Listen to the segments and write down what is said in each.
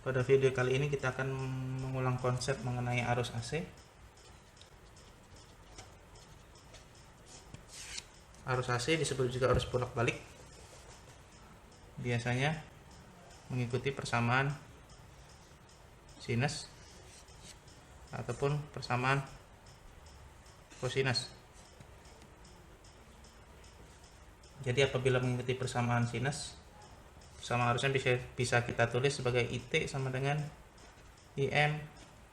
Pada video kali ini kita akan mengulang konsep mengenai arus AC. Arus AC disebut juga arus bolak-balik. Biasanya mengikuti persamaan sinus ataupun persamaan kosinus. Jadi apabila mengikuti persamaan sinus, persamaan arusnya bisa kita tulis sebagai IT sama dengan IM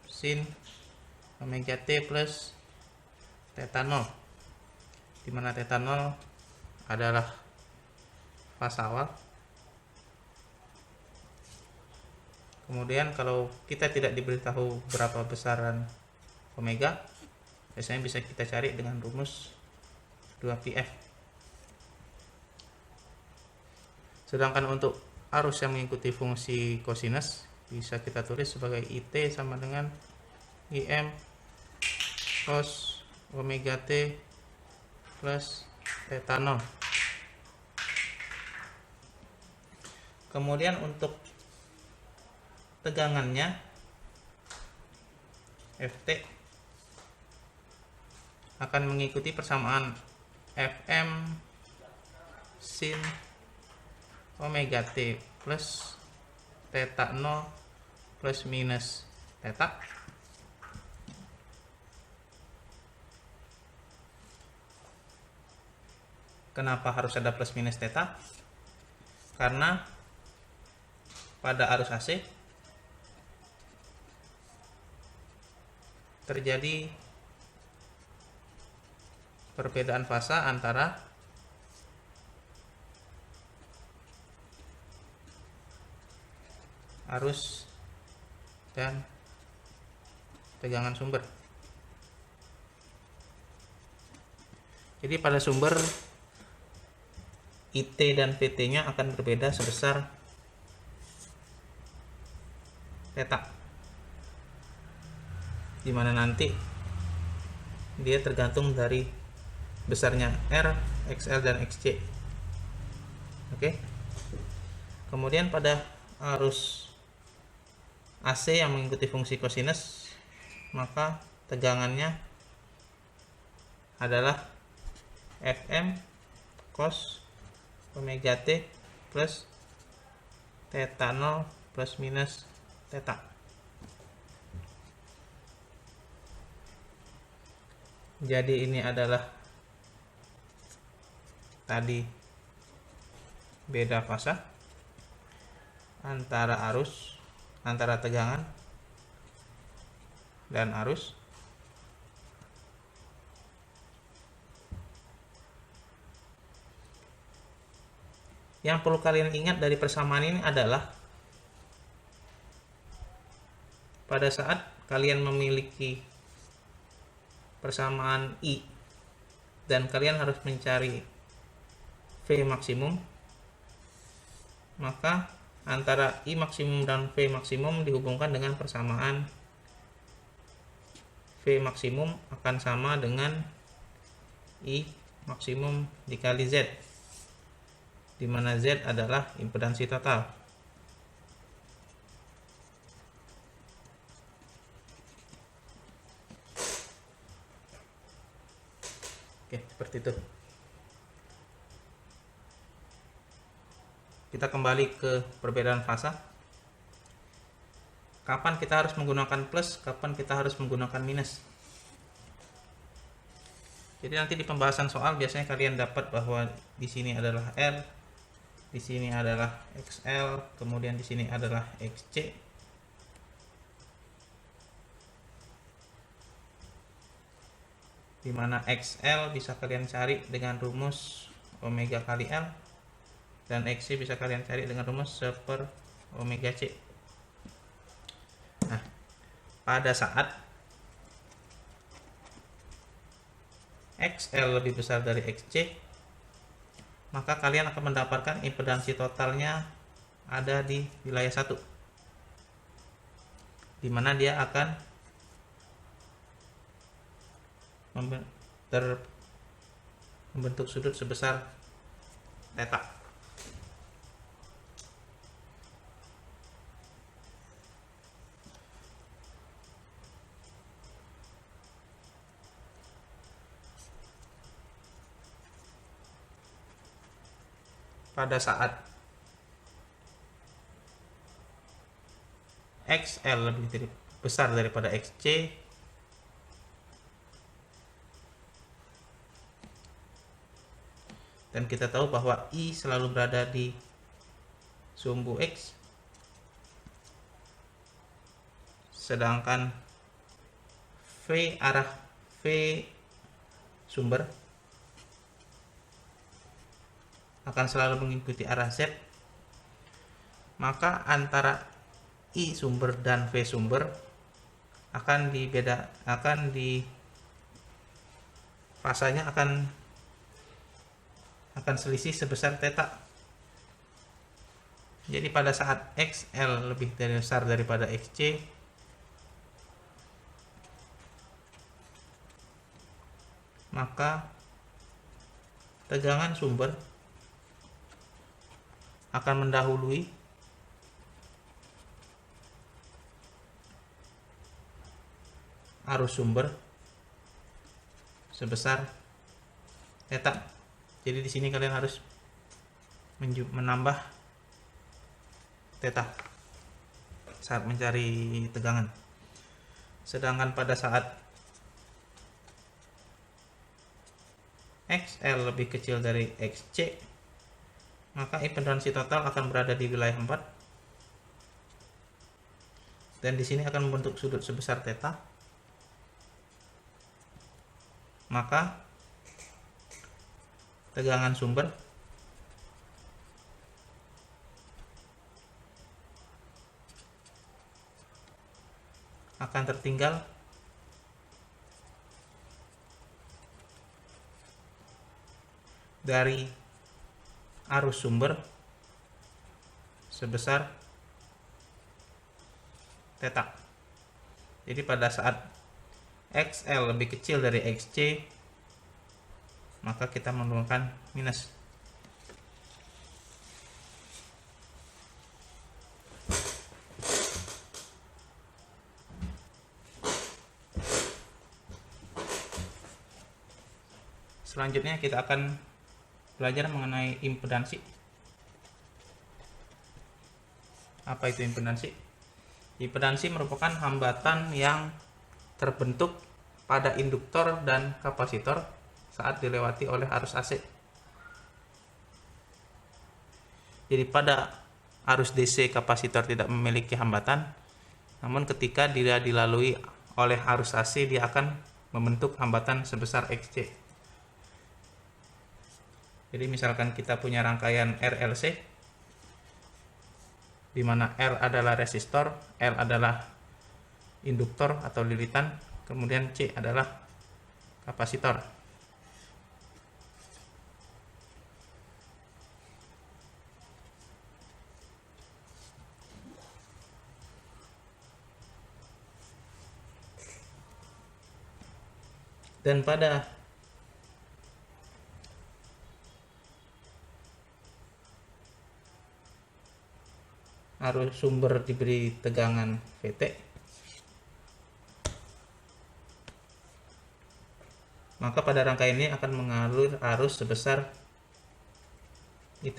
sin omega T plus theta 0, di mana theta 0 adalah fase awal. Kemudian kalau kita tidak diberitahu berapa besaran omega, biasanya bisa kita cari dengan rumus 2πf. Sedangkan untuk arus yang mengikuti fungsi kosinus bisa kita tulis sebagai IT sama dengan IM cos omega T plus theta 0. Kemudian untuk tegangannya Ft akan mengikuti persamaan Fm sin omega T plus theta 0 plus minus theta. Kenapa harus ada plus minus theta? Karena pada arus AC terjadi perbedaan fase antara arus dan tegangan sumber. Jadi pada sumber IT dan PT nya akan berbeda sebesar theta, dimana nanti dia tergantung dari besarnya R, XL, dan XC. Oke. Kemudian pada arus AC yang mengikuti fungsi kosinus, maka tegangannya adalah Fm cos omega T plus theta 0 plus minus theta. Jadi ini adalah tadi beda fase antara tegangan dan arus. Yang perlu kalian ingat dari persamaan ini adalah pada saat kalian memiliki persamaan I dan kalian harus mencari V maksimum, maka antara I maksimum dan V maksimum dihubungkan dengan persamaan V maksimum akan sama dengan I maksimum dikali Z, di mana Z adalah impedansi total. Oke, seperti itu. Kita kembali ke perbedaan fase. Kapan kita harus menggunakan plus, kapan kita harus menggunakan minus. Jadi nanti di pembahasan soal biasanya kalian dapat bahwa di sini adalah R, di sini adalah XL, kemudian di sini adalah XC. Di mana XL bisa kalian cari dengan rumus omega kali L, dan XC bisa kalian cari dengan rumus 1 per omega C. Nah, pada saat XL lebih besar dari XC, maka kalian akan mendapatkan impedansi totalnya ada di wilayah 1, di mana dia akan membentuk sudut sebesar theta. pada saat XL lebih besar daripada XC, dan kita tahu bahwa I selalu berada di sumbu X, sedangkan V arah V sumber akan selalu mengikuti arah Z, maka antara I sumber dan V sumber akan fasanya akan selisih sebesar theta. Jadi pada saat XL lebih besar daripada XC, maka tegangan sumber akan mendahului arus sumber sebesar theta. Jadi di sini kalian harus menambah theta saat mencari tegangan. Sedangkan pada saat XL lebih kecil dari XC, maka impedansi total akan berada di wilayah 4, dan di sini akan membentuk sudut sebesar theta. Maka tegangan sumber akan tertinggal dari arus sumber sebesar theta. Jadi pada saat XL lebih kecil dari XC, maka kita menemukan minus. Selanjutnya kita akan belajar mengenai impedansi. Apa itu impedansi? Impedansi merupakan hambatan yang terbentuk pada induktor dan kapasitor saat dilewati oleh arus AC. Jadi pada arus DC kapasitor tidak memiliki hambatan, namun ketika dia dilalui oleh arus AC dia akan membentuk hambatan sebesar XC. Jadi misalkan kita punya rangkaian RLC, di mana R adalah resistor, L adalah induktor atau lilitan, kemudian C adalah kapasitor. Dan pada arus sumber diberi tegangan Vt, maka pada rangkaian ini akan mengalir arus sebesar It,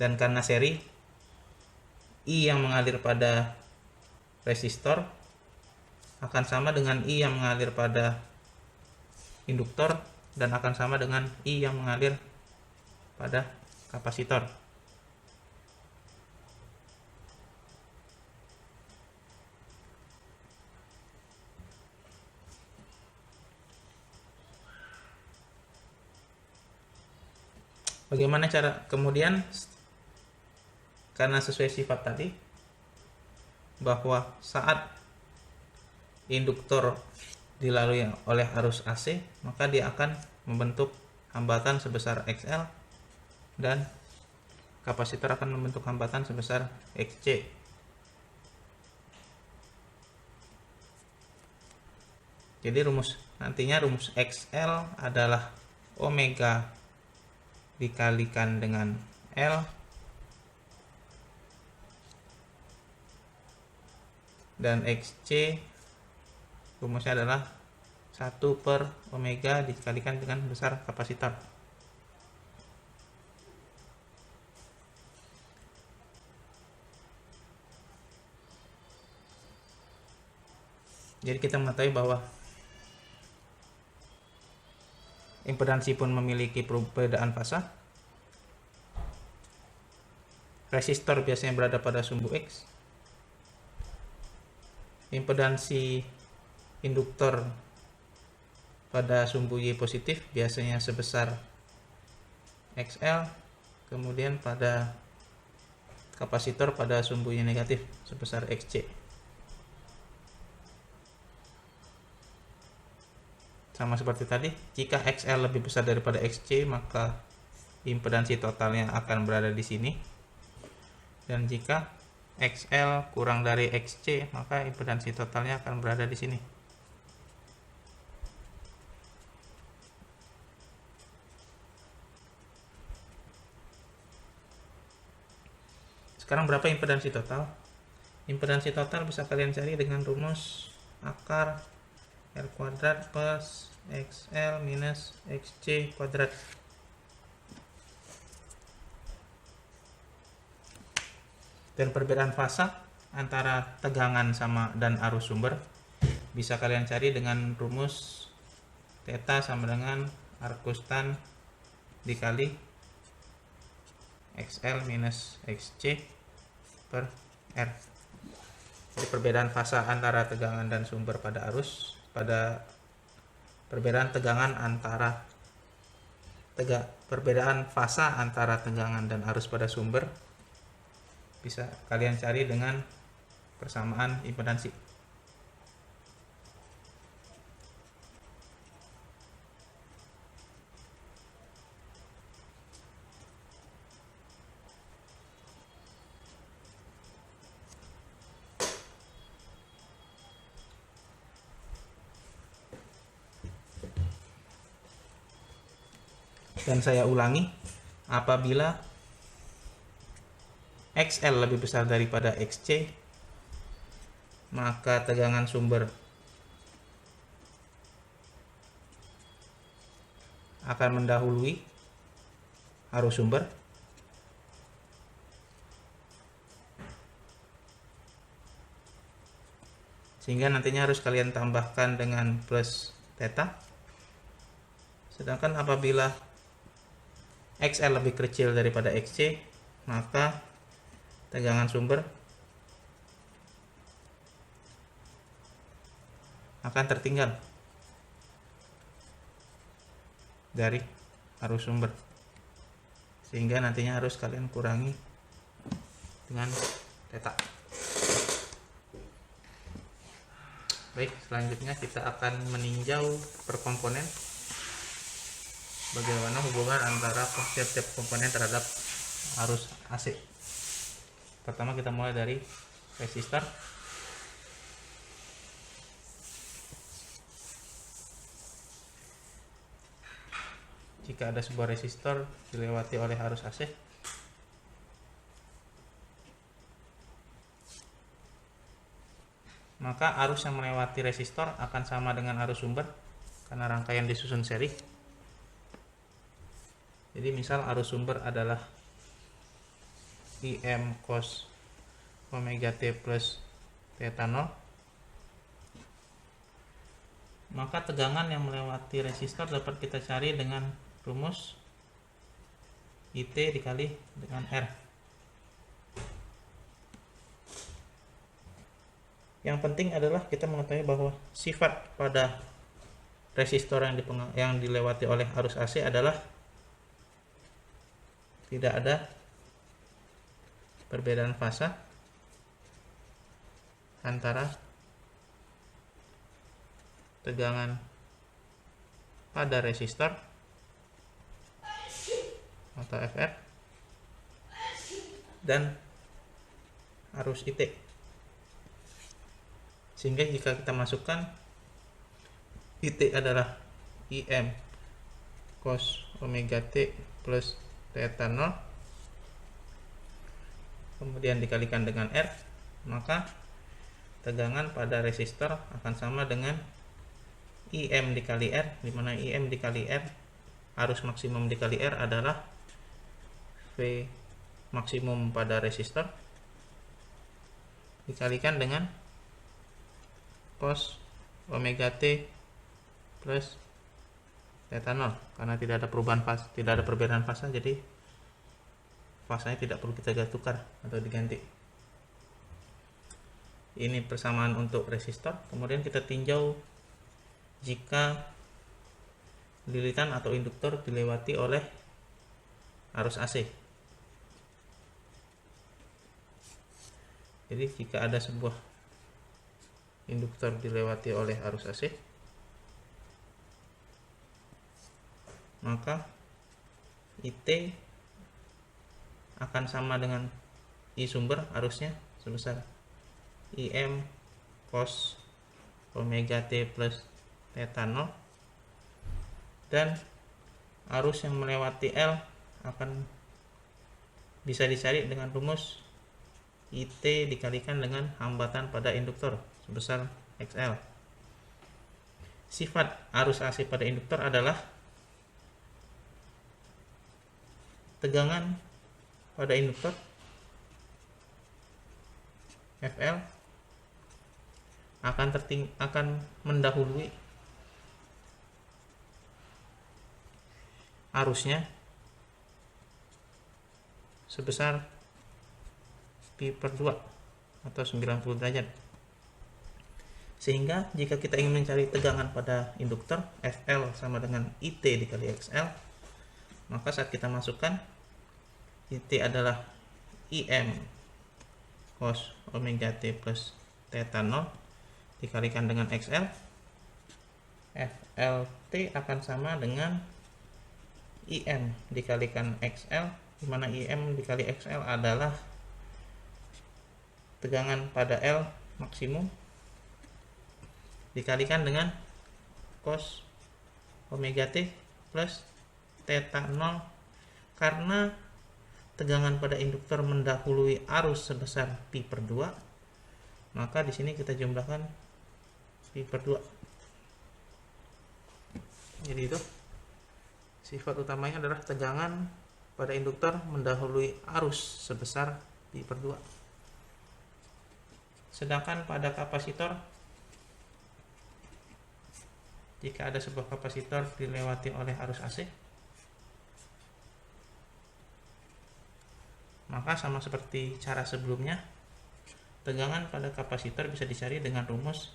dan karena seri, I yang mengalir pada resistor akan sama dengan I yang mengalir pada induktor, dan akan sama dengan I yang mengalir pada kapasitor. Bagaimana cara kemudian, karena sesuai sifat tadi bahwa saat induktor dilalui oleh arus AC, maka dia akan membentuk hambatan sebesar XL dan kapasitor akan membentuk hambatan sebesar XC. Jadi nantinya rumus XL adalah omega dikalikan dengan L dan XC rumusnya adalah 1 per omega dikalikan dengan besar kapasitor. Jadi kita mengetahui bahwa impedansi pun memiliki perbedaan fasa. Resistor biasanya berada pada sumbu X. Impedansi induktor pada sumbu Y positif biasanya sebesar XL. Kemudian pada kapasitor pada sumbu Y negatif sebesar XC. Sama seperti tadi, jika XL lebih besar daripada XC, maka impedansi totalnya akan berada di sini. Dan jika XL kurang dari XC, maka impedansi totalnya akan berada di sini. Sekarang berapa impedansi total? Impedansi total bisa kalian cari dengan rumus akar R kuadrat plus XL minus XC kuadrat. Dan perbedaan fasa antara tegangan dan arus sumber bisa kalian cari dengan rumus theta sama dengan arcus tan dikali XL minus XC per R. Jadi perbedaan fasa antara tegangan dan sumber pada arus, pada perbedaan fasa antara tegangan dan arus pada sumber bisa kalian cari dengan persamaan impedansi. Dan saya ulangi, apabila XL lebih besar daripada XC, maka tegangan sumber akan mendahului arus sumber. Sehingga nantinya harus kalian tambahkan dengan plus theta. Sedangkan apabila XL lebih kecil daripada XC, maka tegangan sumber akan tertinggal dari arus sumber, sehingga nantinya harus kalian kurangi dengan theta. Baik, selanjutnya kita akan meninjau per komponen bagaimana hubungan antara setiap komponen terhadap arus AC. Pertama kita mulai dari resistor. Jika ada sebuah resistor dilewati oleh arus AC, maka arus yang melewati resistor akan sama dengan arus sumber karena rangkaian disusun seri. Jadi misal arus sumber adalah IM cos omega T plus theta 0, maka tegangan yang melewati resistor dapat kita cari dengan rumus IT dikali dengan R. Yang penting adalah kita mengetahui bahwa sifat pada resistor yang dilewati oleh arus AC adalah tidak ada perbedaan fasa antara tegangan pada resistor atau FR dan arus IT. Sehingga jika kita masukkan IT adalah IM cos omega T plus theta 0 kemudian dikalikan dengan R, maka tegangan pada resistor akan sama dengan IM dikali R, di mana IM dikali R, arus maksimum dikali R adalah V maksimum pada resistor dikalikan dengan cos omega T plus theta 0, karena tidak ada perubahan fase, tidak ada perbedaan fase, jadi fasanya tidak perlu kita tukar atau diganti. Ini persamaan untuk resistor. Kemudian kita tinjau jika lilitan atau induktor dilewati oleh arus AC. Jadi jika ada sebuah induktor dilewati oleh arus AC, maka IT akan sama dengan I sumber arusnya sebesar IM cos omega T plus theta 0, dan arus yang melewati L akan bisa dicari dengan rumus IT dikalikan dengan hambatan pada induktor sebesar XL. Sifat arus AC pada induktor adalah tegangan pada induktor FL akan mendahului arusnya sebesar pi per 2 atau 90 derajat. Sehingga jika kita ingin mencari tegangan pada induktor, FL sama dengan IT dikali XL, maka saat kita masukkan IT adalah IM cos omega T plus theta 0 dikalikan dengan XL, FLT akan sama dengan IM dikalikan XL, di mana IM dikali XL adalah tegangan pada L maksimum dikalikan dengan cos omega T plus theta 0, karena tegangan pada induktor mendahului arus sebesar pi per 2, maka di sini kita jumlahkan pi per 2. Jadi itu sifat utamanya adalah tegangan pada induktor mendahului arus sebesar pi per 2. Sedangkan pada kapasitor, jika ada sebuah kapasitor dilewati oleh arus AC, maka sama seperti cara sebelumnya, tegangan pada kapasitor bisa dicari dengan rumus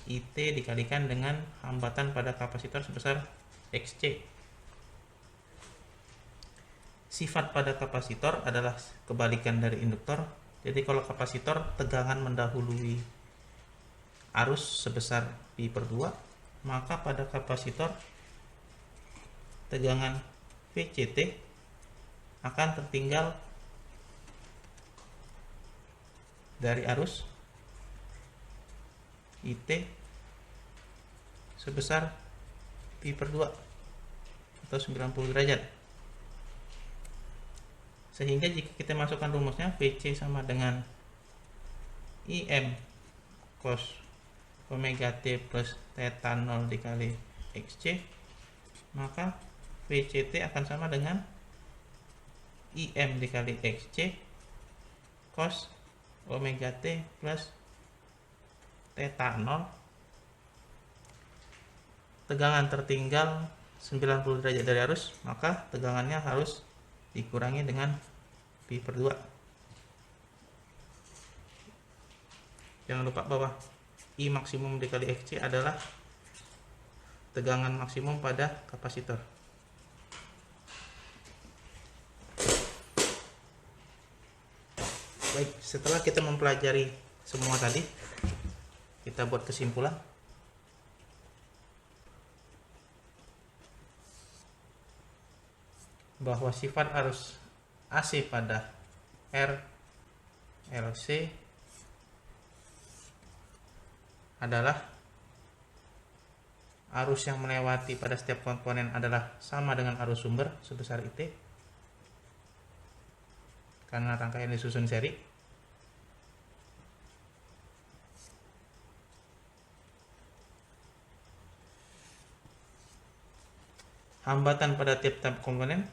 IT dikalikan dengan hambatan pada kapasitor sebesar XC. Sifat pada kapasitor adalah kebalikan dari induktor. Jadi kalau kapasitor tegangan mendahului arus sebesar pi per 2, maka pada kapasitor tegangan VCT akan tertinggal dari arus IT sebesar pi per 2 atau 90 derajat. Sehingga jika kita masukkan rumusnya, VC sama dengan IM cos omega T plus theta 0 dikali XC, maka VCT akan sama dengan IM dikali XC cos omega T plus theta 0. Tegangan tertinggal 90 derajat dari arus, maka tegangannya harus dikurangi dengan pi per 2. Jangan lupa bahwa I maksimum dikali XC adalah tegangan maksimum pada kapasitor. Baik, setelah kita mempelajari semua tadi, kita buat kesimpulan. Bahwa sifat arus AC pada RLC adalah arus yang melewati pada setiap komponen adalah sama dengan arus sumber sebesar IT, karena rangkaian disusun seri. Hambatan pada tiap-tiap komponen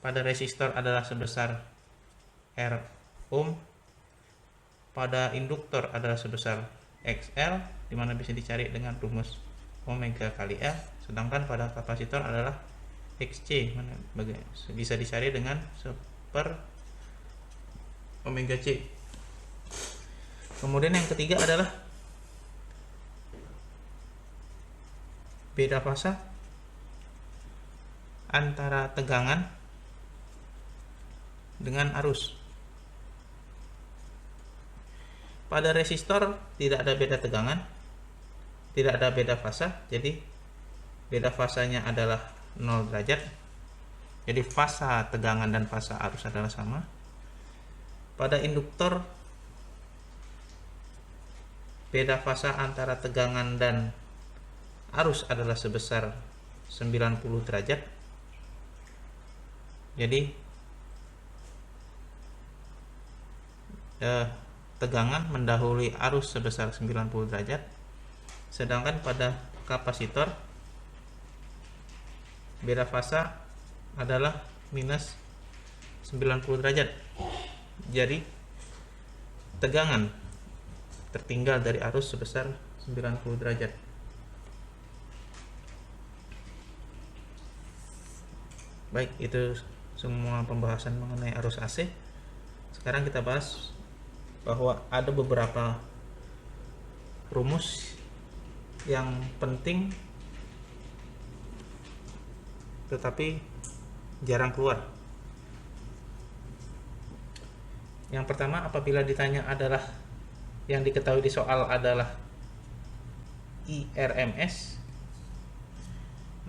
pada resistor adalah sebesar R ohm, pada induktor adalah sebesar XL, di mana bisa dicari dengan rumus omega kali L, sedangkan pada kapasitor adalah XC, mana bisa dicari dengan 1/omega C. Kemudian yang ketiga adalah beda fasa antara tegangan dengan arus. Pada resistor tidak ada beda tegangan, tidak ada beda fasa, jadi beda fasanya adalah 0 derajat. Jadi fasa tegangan dan fasa arus adalah sama. Pada induktor beda fasa antara tegangan dan arus adalah sebesar 90 derajat. Jadi tegangan mendahului arus sebesar 90 derajat. Sedangkan pada kapasitor beda fasa adalah minus 90 derajat. Jadi tegangan tertinggal dari arus sebesar 90 derajat. Baik, itu semua pembahasan mengenai arus AC. Sekarang kita bahas bahwa ada beberapa rumus yang penting tetapi jarang keluar. Yang pertama, apabila ditanya adalah yang diketahui di soal adalah IRMS,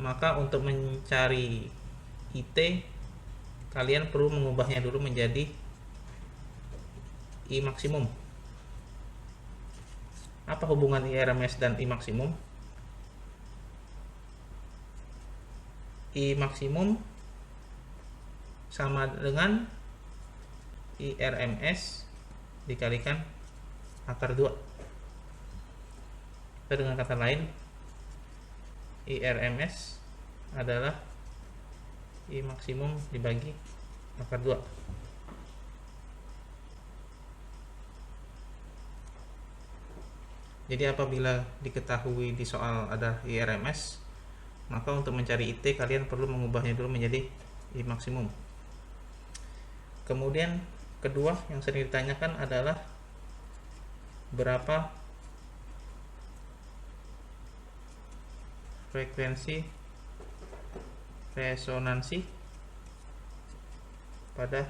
maka untuk mencari IT kalian perlu mengubahnya dulu menjadi I maksimum. Apa hubungan IRMS dan I maksimum? I maksimum sama dengan IRMS dikalikan akar 2. Atau dengan kata lain, IRMS adalah I maksimum dibagi akar 2. Jadi apabila diketahui di soal ada IRMS, maka untuk mencari IT kalian perlu mengubahnya dulu menjadi I maksimum. Kemudian kedua yang sering ditanyakan adalah berapa frekuensi resonansi pada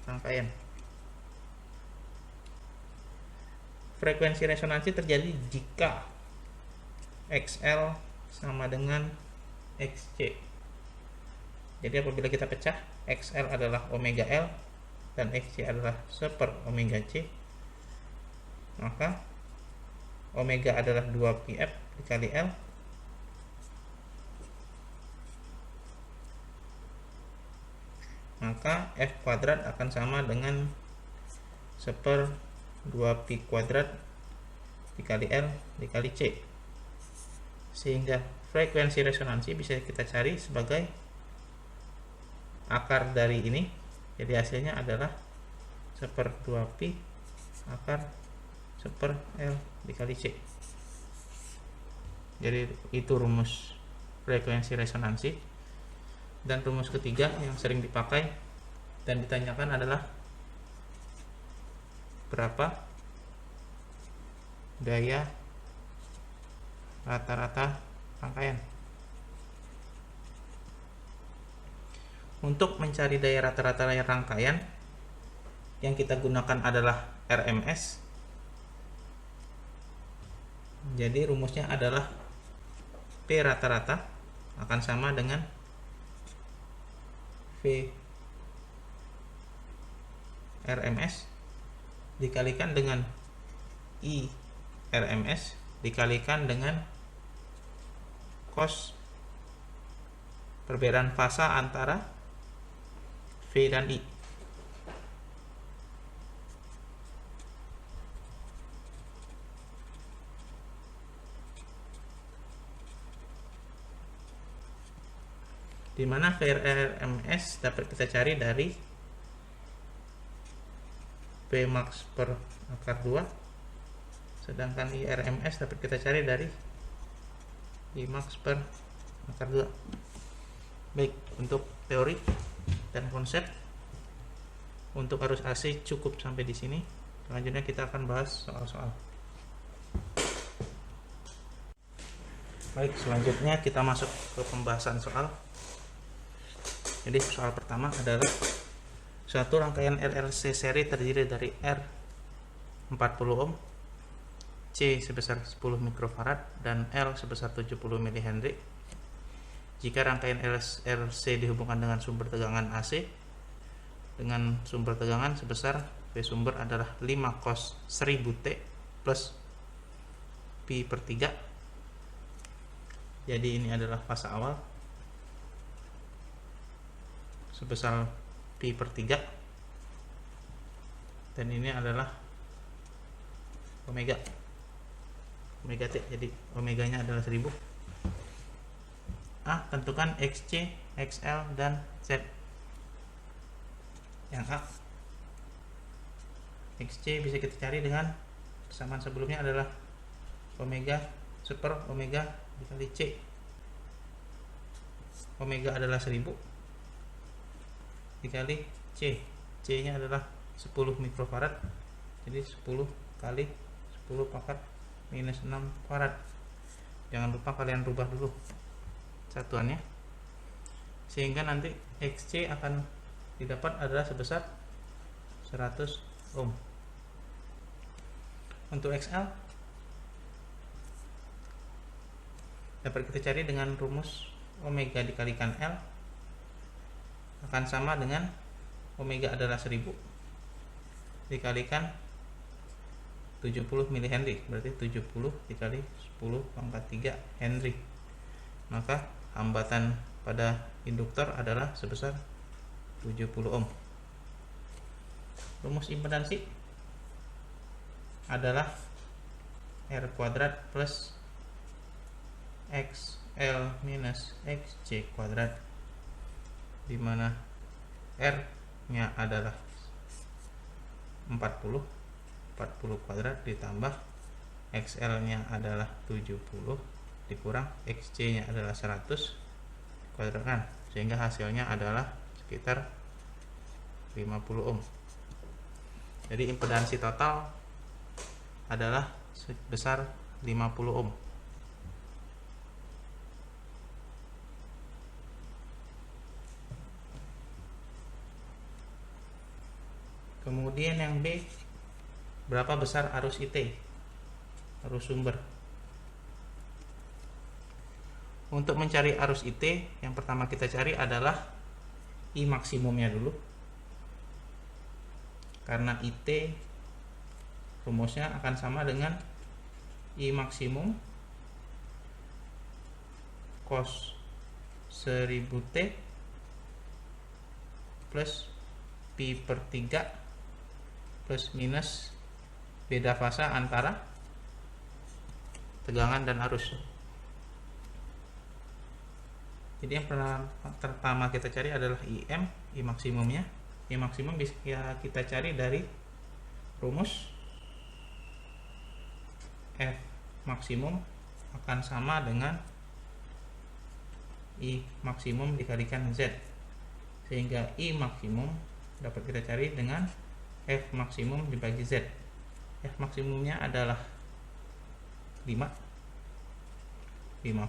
rangkaian. Frekuensi resonansi terjadi jika XL sama dengan XC. Jadi apabila kita pecah, XL adalah omega L dan XC adalah 1/omega C, maka omega adalah 2πf dikali L, maka F kuadrat akan sama dengan 1/2pi kuadrat dikali L dikali C, sehingga frekuensi resonansi bisa kita cari sebagai akar dari ini. Jadi hasilnya adalah 1/2pi akar 1/L dikali C. Jadi itu rumus frekuensi resonansi. Dan rumus ketiga yang sering dipakai dan ditanyakan adalah berapa daya rata-rata rangkaian. Untuk mencari daya rata-rata rangkaian, yang kita gunakan adalah RMS. Jadi rumusnya adalah P rata-rata akan sama dengan V RMS dikalikan dengan I RMS dikalikan dengan cos perbedaan fasa antara V dan I. Di mana VRMS dapat kita cari dari P max per akar 2, sedangkan IRMS dapat kita cari dari I max per akar 2. Baik, untuk teori dan konsep untuk arus AC cukup sampai di sini. Selanjutnya kita akan bahas soal-soal. Baik, selanjutnya kita masuk ke pembahasan soal. Jadi soal pertama adalah suatu rangkaian RLC seri terdiri dari R 40 ohm, C sebesar 10 mikrofarad, dan L sebesar 70 mH. Jika rangkaian RLC dihubungkan dengan sumber tegangan AC dengan sumber tegangan sebesar V sumber adalah 5 cos 1000 T plus pi per 3. Jadi ini adalah fase awal sebesar pi per 3, dan ini adalah omega T, jadi omeganya adalah 1000. A, tentukan XC, XL, dan Z. Yang A, XC bisa kita cari dengan persamaan sebelumnya adalah omega super omega dikali C. Omega adalah 1000 dikali C. C nya adalah 10 mikrofarad, jadi 10 kali 10 pangkat minus 6 farad. Jangan lupa kalian rubah dulu satuannya, sehingga nanti XC akan didapat adalah sebesar 100 ohm. Untuk XL dapat kita cari dengan rumus omega dikalikan L akan sama dengan omega adalah 1000 dikalikan 70 mH, berarti 70 dikali 10 pangkat 3 Henry. Maka hambatan pada induktor adalah sebesar 70 ohm. Rumus impedansi adalah R kuadrat plus XL minus XC kuadrat, di mana R nya adalah 40 kuadrat ditambah XL nya adalah 70 dikurang XC nya adalah 100 kuadratkan, sehingga hasilnya adalah sekitar 50 ohm. Jadi impedansi total adalah sebesar 50 ohm. Kemudian yang B, berapa besar arus IT, arus sumber. Untuk mencari arus IT, yang pertama kita cari adalah I maksimumnya dulu, karena IT rumusnya akan sama dengan I maksimum cos 1000 T plus pi per 3 plus minus beda fase antara tegangan dan arus. Jadi yang pertama kita cari adalah IM, I maksimumnya. I maksimum bisa kita cari dari rumus F maksimum akan sama dengan I maksimum dikalikan Z, sehingga I maksimum dapat kita cari dengan F maksimum dibagi Z. F maksimumnya adalah 5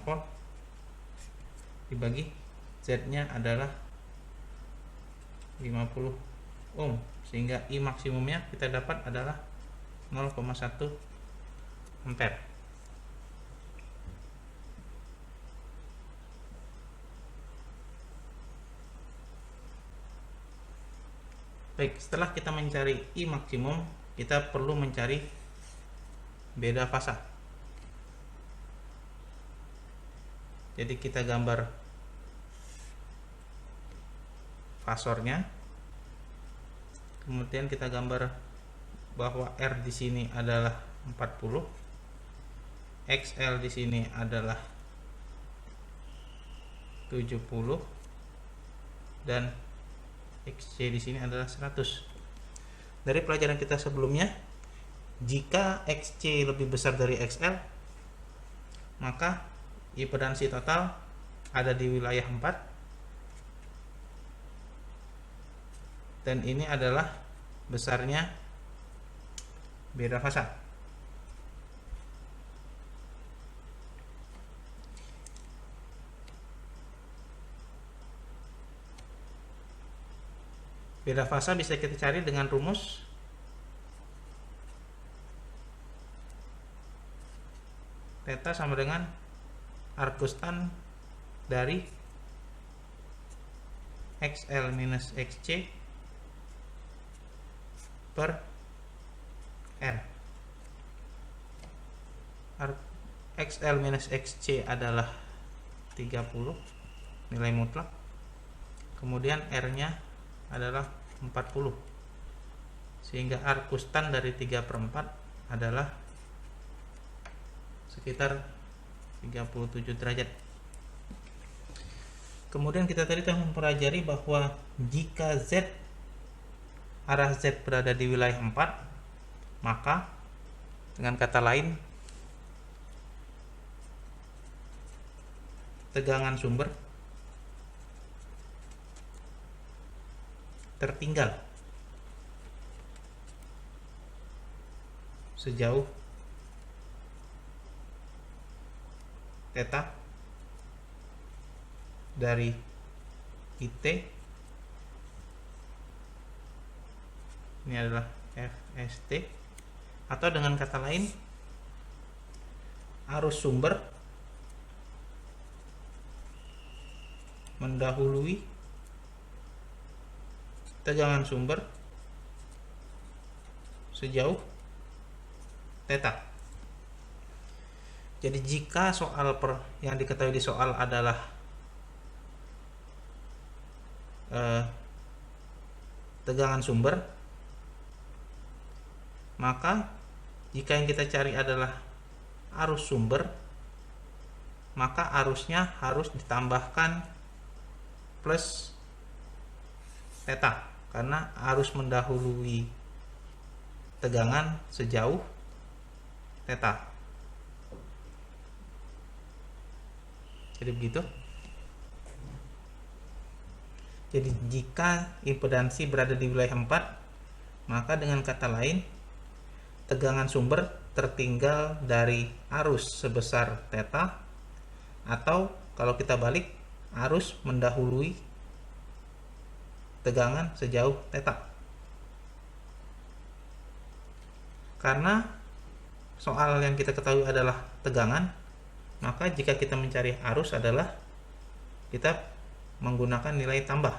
volt dibagi Z nya adalah 50 ohm, sehingga I maksimumnya kita dapat adalah 0,1 ampere. Baik, setelah kita mencari I maksimum, kita perlu mencari beda fasa. Jadi kita gambar fasornya, kemudian kita gambar bahwa R di sini adalah 40, XL di sini adalah 70, dan XC di sini adalah 100. dari pelajaran kita sebelumnya, jika XC lebih besar dari XL, maka impedansi total ada di wilayah 4, dan ini adalah besarnya beda fasa. Beda fasa bisa kita cari dengan rumus theta sama dengan arcus tan dari XL minus XC per R. XL minus XC adalah 30 nilai mutlak, kemudian R nya adalah 40, sehingga arcus tan dari 3/4 adalah sekitar 37 derajat. Kemudian kita tadi telah mempelajari bahwa jika arah Z berada di wilayah 4, maka dengan kata lain tegangan sumber tertinggal sejauh theta dari IT, ini adalah FST, atau dengan kata lain arus sumber mendahului tegangan sumber sejauh theta. Jadi jika yang diketahui di soal adalah tegangan sumber, maka jika yang kita cari adalah arus sumber, maka arusnya harus ditambahkan plus theta, karena arus mendahului tegangan sejauh theta. Jadi begitu. Jadi jika impedansi berada di wilayah 4, maka dengan kata lain tegangan sumber tertinggal dari arus sebesar theta, atau kalau kita balik, arus mendahului tegangan sejauh theta. Karena soal yang kita ketahui adalah tegangan, maka jika kita mencari arus adalah kita menggunakan nilai tambah.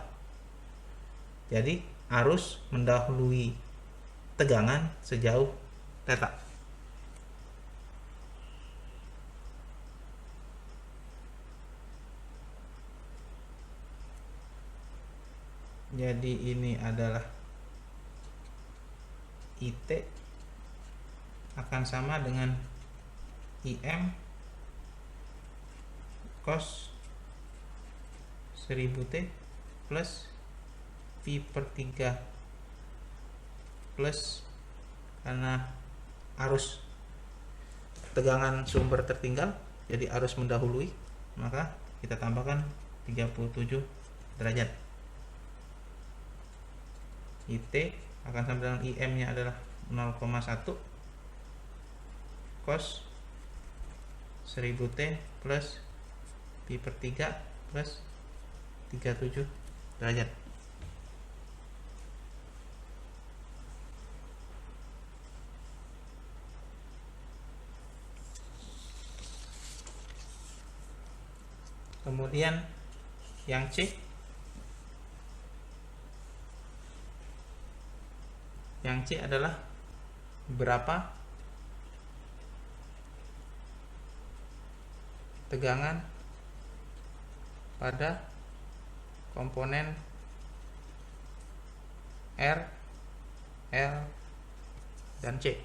Jadi arus mendahului tegangan sejauh theta. Jadi ini adalah IT akan sama dengan IM cos 1000T plus Pi/3 plus, karena arus tegangan sumber tertinggal, jadi arus mendahului, maka kita tambahkan 37 derajat. IT akan sama dengan IM nya adalah 0,1 cos 1000T plus Pi/3 plus 37 derajat. Kemudian yang C, adalah berapa tegangan pada komponen R, L, dan C.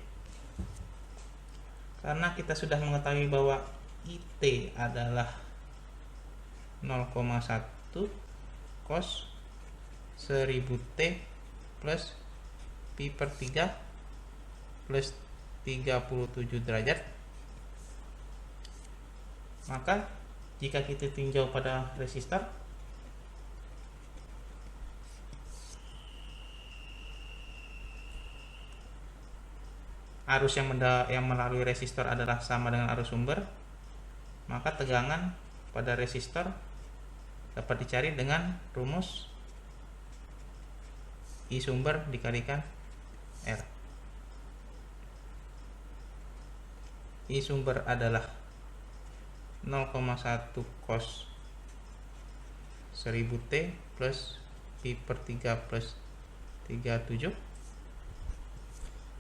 Karena kita sudah mengetahui bahwa IT adalah 0,1 cos 1000T plus pi per 3 plus 37 derajat. Maka jika kita tinjau pada resistor, arus yang melalui resistor adalah sama dengan arus sumber, maka tegangan pada resistor dapat dicari dengan rumus I sumber dikalikan R. I sumber adalah 0,1 cos 1000 T plus pi per 3 plus 37.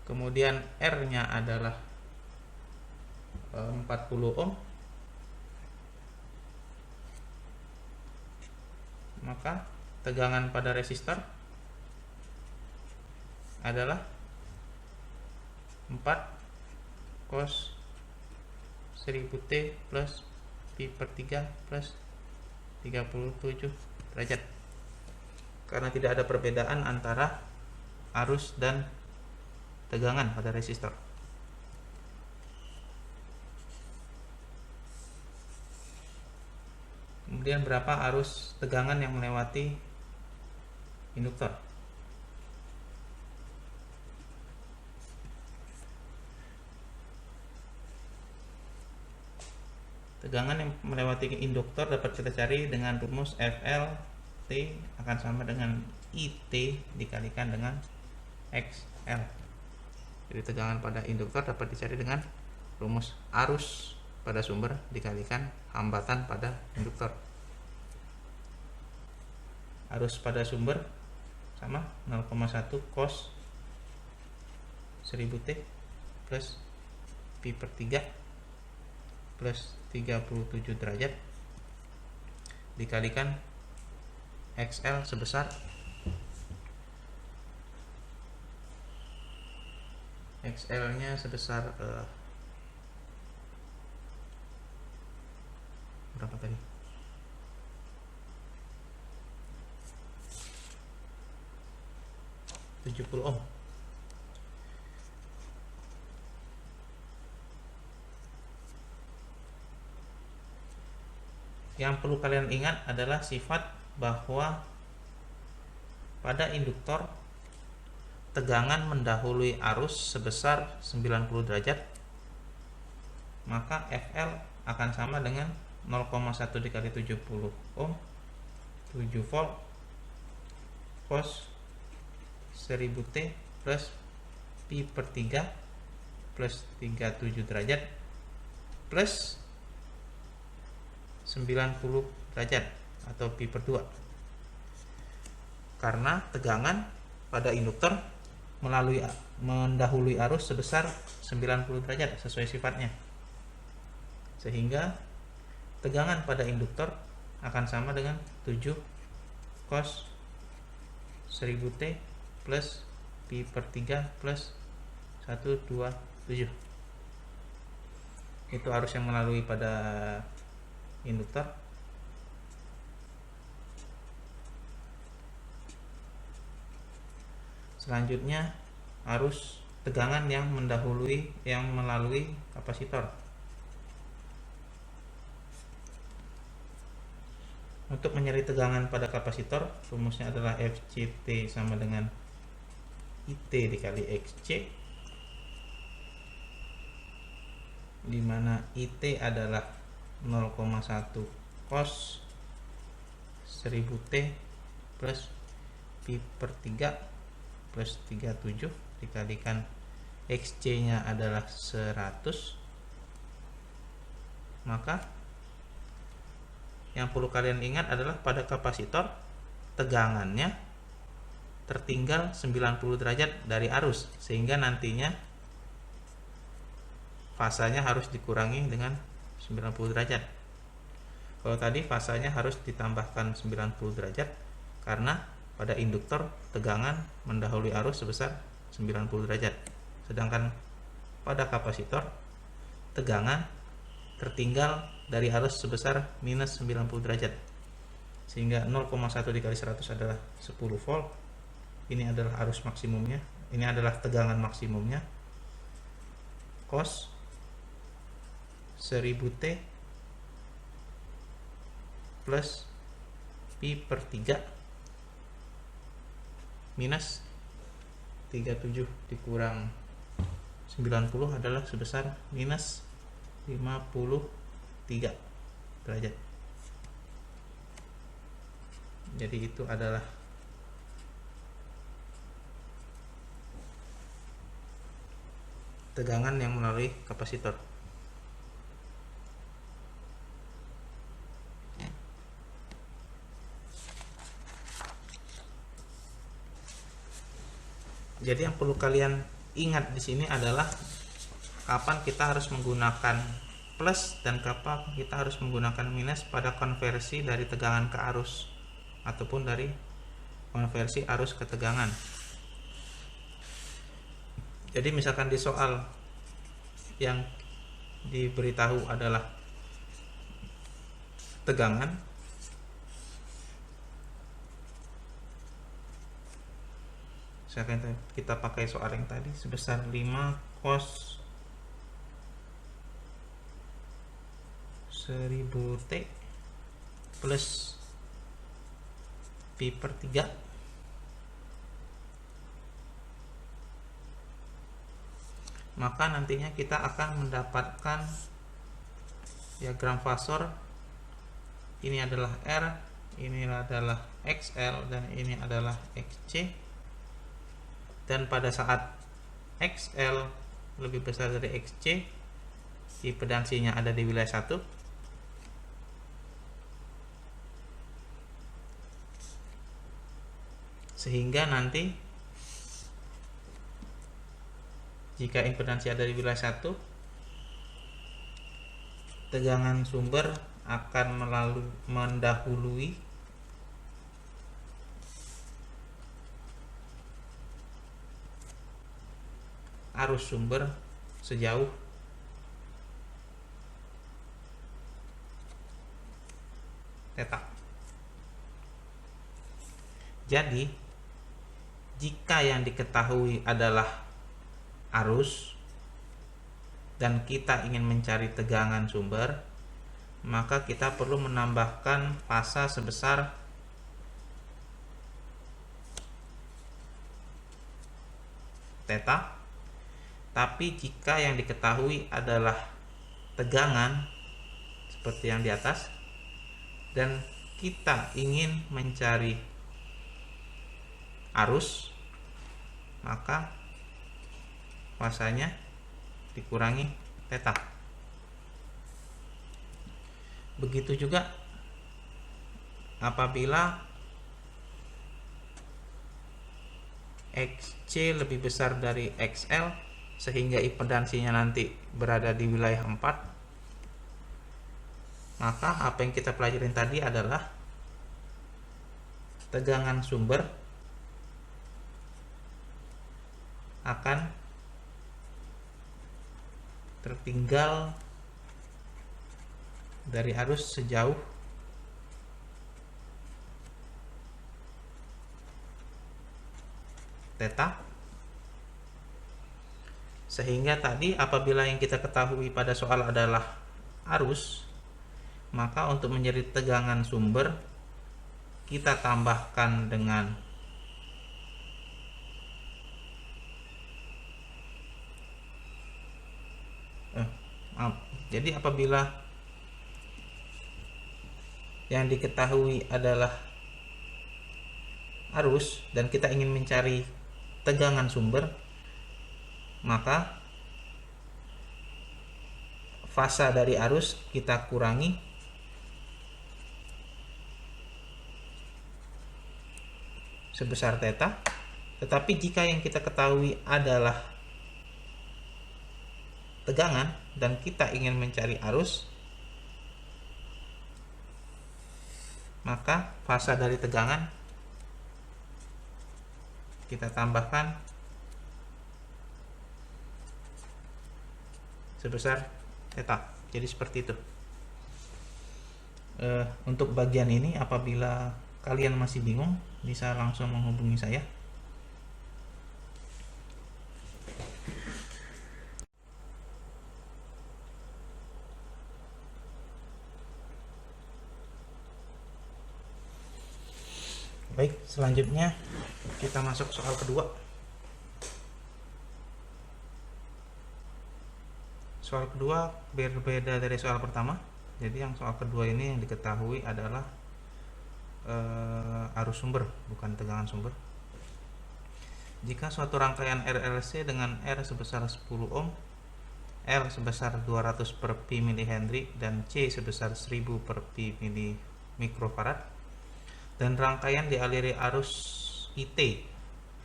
Kemudian R nya adalah 40 ohm. Maka tegangan pada resistor adalah 4 cos 1000 T plus pi per 3 plus 37 derajat. Karena tidak ada perbedaan antara arus dan tegangan pada resistor. Kemudian berapa arus tegangan yang melewati induktor? Tegangan yang melewati induktor dapat kita cari dengan rumus FL T akan sama dengan IT dikalikan dengan XL. Jadi tegangan pada induktor dapat dicari dengan rumus arus pada sumber dikalikan hambatan pada induktor. Arus pada sumber sama 0,1 cos 1000 T plus pi per 3 plus 37 derajat dikalikan XL sebesar XL nya sebesar berapa tadi? 70 ohm. Yang perlu kalian ingat adalah sifat bahwa pada induktor tegangan mendahului arus sebesar 90 derajat, maka FL akan sama dengan 0,1 dikali 70 ohm 7 volt cos 1000 T plus pi per 3 plus 37 derajat plus 90 derajat atau pi per 2. Karena tegangan pada induktor mendahului arus sebesar 90 derajat sesuai sifatnya, sehingga tegangan pada induktor akan sama dengan 7 cos 1000 T plus pi per 3 plus 127. Itu arus yang melalui pada induktor. Selanjutnya arus tegangan yang melalui kapasitor. Untuk mencari tegangan pada kapasitor, rumusnya adalah FCT sama dengan IT dikali XC, di mana IT adalah 0,1 cos 1000 T plus pi per 3 plus 37 dikalikan XC nya adalah 100. Maka yang perlu kalian ingat adalah pada kapasitor tegangannya tertinggal 90 derajat dari arus, sehingga nantinya fasanya harus dikurangi dengan 90 derajat. Kalau tadi fasanya harus ditambahkan 90 derajat karena pada induktor tegangan mendahului arus sebesar 90 derajat. Sedangkan pada kapasitor tegangan tertinggal dari arus sebesar minus 90 derajat. Sehingga 0,1 dikali 100 adalah 10 volt. Ini adalah arus maksimumnya ini adalah tegangan maksimumnya, cos 1000 T plus pi per 3 minus 37 dikurang 90 adalah sebesar minus 53 derajat. Jadi itu adalah tegangan yang melalui kapasitor. Jadi yang perlu kalian ingat di sini adalah kapan kita harus menggunakan plus dan kapan kita harus menggunakan minus pada konversi dari tegangan ke arus ataupun dari konversi arus ke tegangan. Jadi misalkan di soal yang diberitahu adalah tegangan, misalkan kita pakai soal yang tadi sebesar 5 cos 1000 T plus pi per 3 maka nantinya kita akan mendapatkan diagram fasor. Ini adalah R, ini adalah XL, dan ini adalah XC. Dan pada saat XL lebih besar dari XC, impedansinya ada di wilayah 1, sehingga nanti jika impedansi ada di wilayah 1, tegangan sumber akan mendahului arus sumber sejauh θ. Jadi jika yang diketahui adalah arus dan kita ingin mencari tegangan sumber, maka kita perlu menambahkan fasa sebesar θ. Tapi jika yang diketahui adalah tegangan seperti yang di atas dan kita ingin mencari arus, maka fasanya dikurangi θ. Begitu juga apabila XC lebih besar dari XL sehingga impedansinya nanti berada di wilayah 4, maka apa yang kita pelajarin tadi adalah tegangan sumber akan tertinggal dari arus sejauh θ, sehingga tadi apabila yang kita ketahui pada soal adalah arus, maka untuk mencari tegangan sumber kita tambahkan dengan jadi apabila yang diketahui adalah arus dan kita ingin mencari tegangan sumber, maka fasa dari arus kita kurangi sebesar θ. Tetapi jika yang kita ketahui adalah tegangan dan kita ingin mencari arus, maka fasa dari tegangan kita tambahkan sebesar θ. Jadi seperti itu. Untuk bagian ini apabila kalian masih bingung bisa langsung menghubungi saya. Baik, selanjutnya kita masuk soal kedua. Soal kedua berbeda dari soal pertama. Jadi yang soal kedua ini yang diketahui adalah arus sumber, bukan tegangan sumber. Jika suatu rangkaian RLC dengan R sebesar 10 ohm, R sebesar 200 per pi mH dan C sebesar 1000 per pi mikrofarad, dan rangkaian dialiri arus IT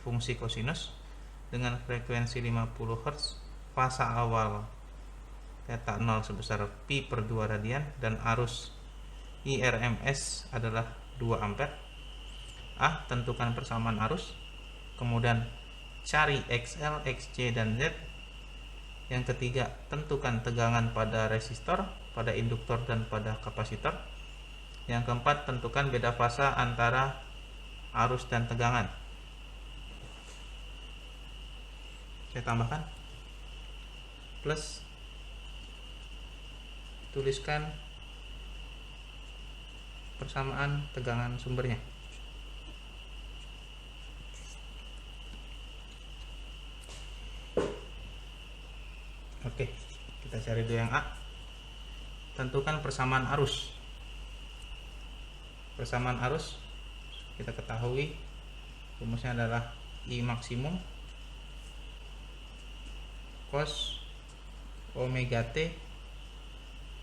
fungsi kosinus dengan frekuensi 50 Hz, fasa awal theta 0 sebesar pi per 2 radian, dan arus IRMS adalah 2 ampere. A. Tentukan persamaan arus. Kemudian cari XL, XC, dan Z. Yang ketiga, tentukan tegangan pada resistor, pada induktor, dan pada kapasitor. Yang keempat, tentukan beda fasa antara arus dan tegangan. Saya tambahkan plus, tuliskan persamaan tegangan sumbernya. Oke, kita cari dulu yang A. Tentukan persamaan arus. Persamaan arus kita ketahui rumusnya adalah I maksimum cos omega T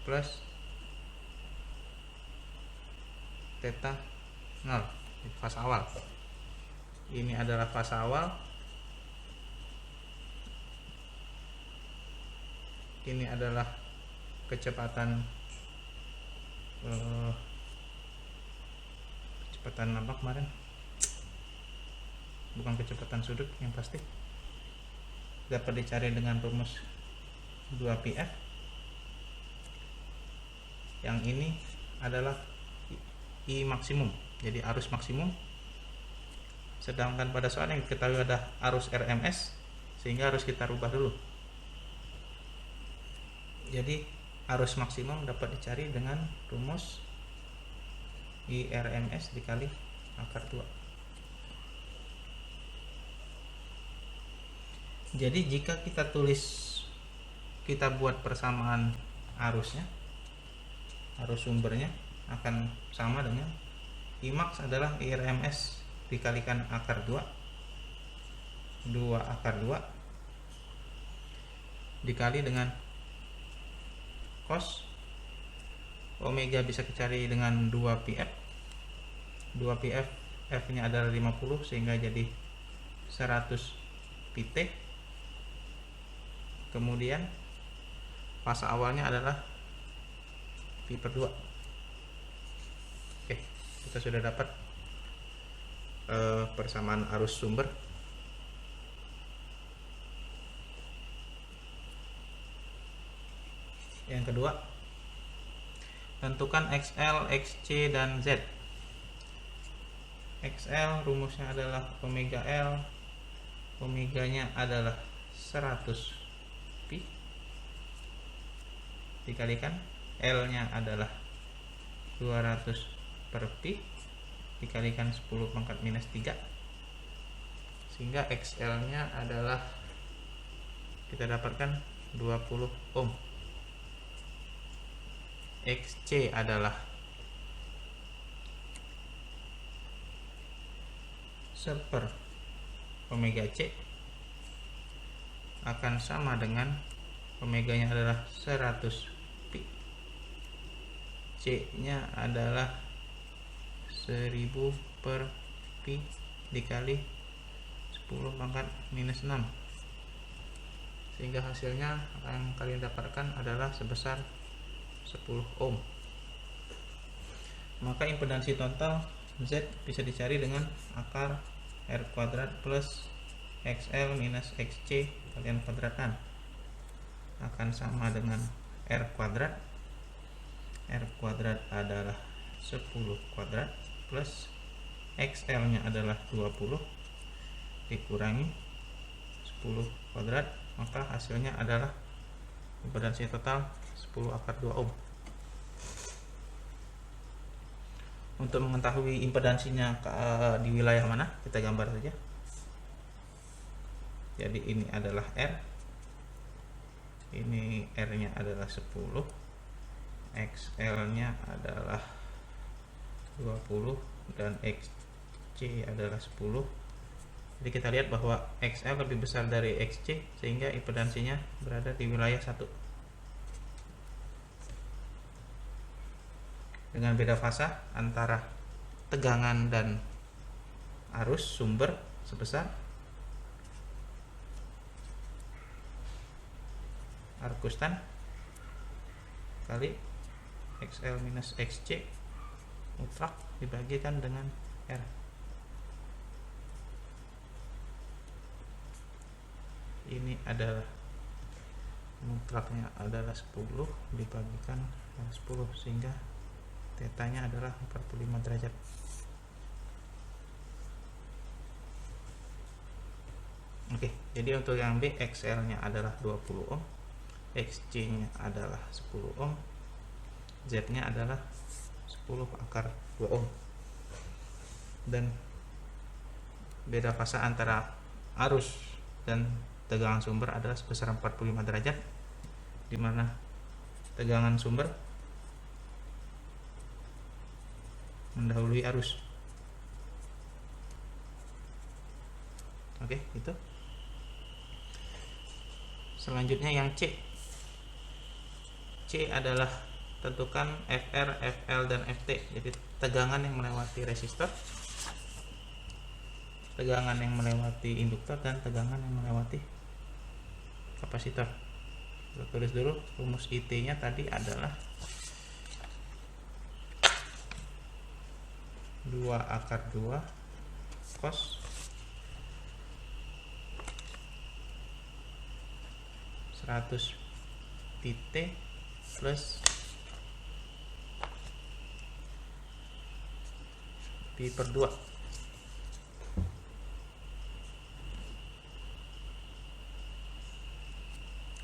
plus theta 0 di fasa awal. Ini adalah fasa awal, ini adalah kecepatan apa kemarin, bukan kecepatan sudut, yang pasti dapat dicari dengan rumus 2πf. Yang ini adalah I maksimum, jadi arus maksimum. Sedangkan pada soal yang diketahui ada arus RMS, sehingga harus kita rubah dulu. Jadi arus maksimum dapat dicari dengan rumus IRMS dikali akar 2. Jadi jika kita buat persamaan arusnya, arus sumbernya akan sama dengan Imax adalah IRMS dikalikan akar 2 akar 2 dikali dengan cos omega bisa dicari dengan 2πf. 2πf F nya adalah 50 sehingga jadi 100 pt. Kemudian fasa awalnya adalah pi per 2. Oke, kita sudah dapat persamaan arus sumber. Yang kedua, tentukan XL, XC, dan Z. XL rumusnya adalah omega L, omeganya adalah 100 pi dikalikan L nya adalah 200 per pi dikalikan 10 pangkat minus 3, sehingga XL nya adalah kita dapatkan 20 ohm. XC adalah 1/, omega C akan sama dengan omeganya adalah 100 pi, C nya adalah 1000 per pi dikali 10 pangkat minus 6, sehingga hasilnya yang kalian dapatkan adalah sebesar 10 ohm. Maka impedansi total Z bisa dicari dengan akar R kuadrat plus XL minus XC kalian kuadratkan akan sama dengan R kuadrat. R kuadrat adalah 10 kuadrat plus XL nya adalah 20 dikurangi 10 kuadrat, maka hasilnya adalah impedansi total 10 akar 2 ohm. Untuk mengetahui impedansinya di wilayah mana, kita gambar saja. Jadi ini adalah R, ini R nya adalah 10, XL nya adalah 20, dan XC adalah 10. Jadi kita lihat bahwa XL lebih besar dari XC, sehingga impedansinya berada di wilayah 1. Dengan beda fasa antara tegangan dan arus sumber sebesar R konstan kali XL minus XC mutlak dibagikan dengan R. Ini adalah mutlaknya adalah 10 dibagikan 10, sehingga tetanya adalah 45 derajat. Oke, jadi untuk yang B, XL nya adalah 20 ohm, XC nya adalah 10 ohm, Z nya adalah 10 akar 2 ohm. Dan beda fasa antara arus dan tegangan sumber adalah sebesar 45 derajat, di mana tegangan sumber mendahului arus. Oke, itu. Selanjutnya yang C. C adalah tentukan FR, FL, dan FT. Jadi tegangan yang melewati resistor, tegangan yang melewati induktor, dan tegangan yang melewati kapasitor. Kita tulis dulu rumus IT nya tadi adalah 2 akar 2 cos 100 pt plus pi per 2.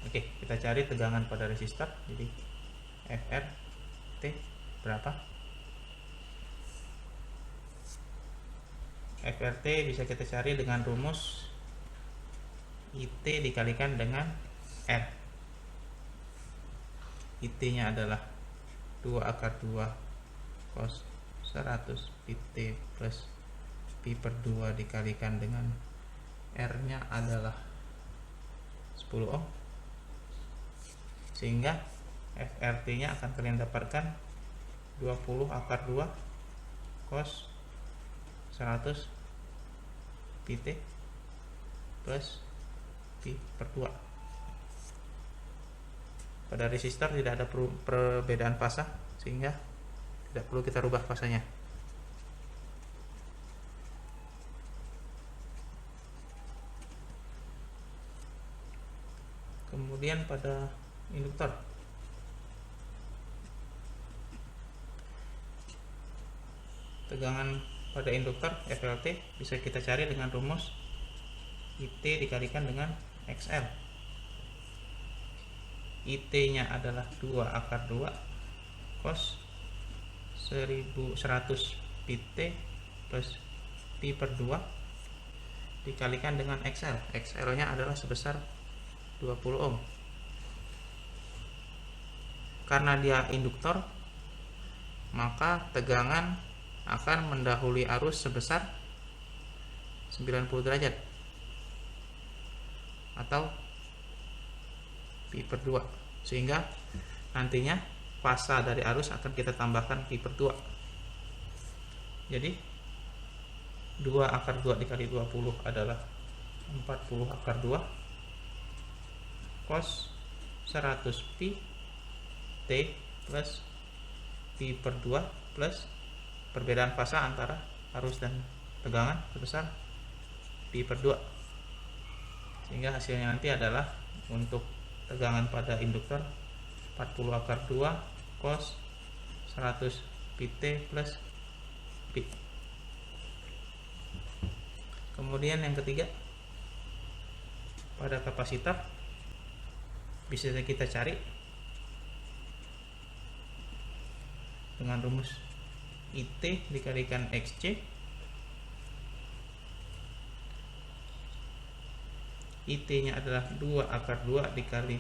Oke, kita cari tegangan pada resistor. Jadi FR T berapa? FRT bisa kita cari dengan rumus IT dikalikan dengan R. IT nya adalah 2 akar 2 cos 100 pt plus pi per 2 dikalikan dengan R nya adalah 10 ohm, sehingga FRT nya akan kalian dapatkan 20 akar 2 cos 100 pt plus pi per 2. Pada resistor tidak ada perbedaan fasa, sehingga tidak perlu kita rubah fasanya. Kemudian pada induktor, tegangan pada induktor FLT bisa kita cari dengan rumus IT dikalikan dengan XL. IT nya adalah 2 akar 2 cos 100 pt plus pi per 2 dikalikan dengan XL. XL nya adalah sebesar 20 ohm. Karena dia induktor, maka tegangan akan mendahului arus sebesar 90 derajat atau pi per 2, sehingga nantinya fasa dari arus akan kita tambahkan pi per 2. Jadi 2 akar 2 dikali 20 adalah 40 akar 2 cos 100 pi T plus pi per 2 plus perbedaan fasa antara arus dan tegangan sebesar pi per 2, sehingga hasilnya nanti adalah untuk tegangan pada induktor 40 akar 2 cos 100 pt plus pi. Kemudian yang ketiga, pada kapasitor bisa kita cari dengan rumus IT dikalikan XC. IT nya adalah 2 akar 2 dikali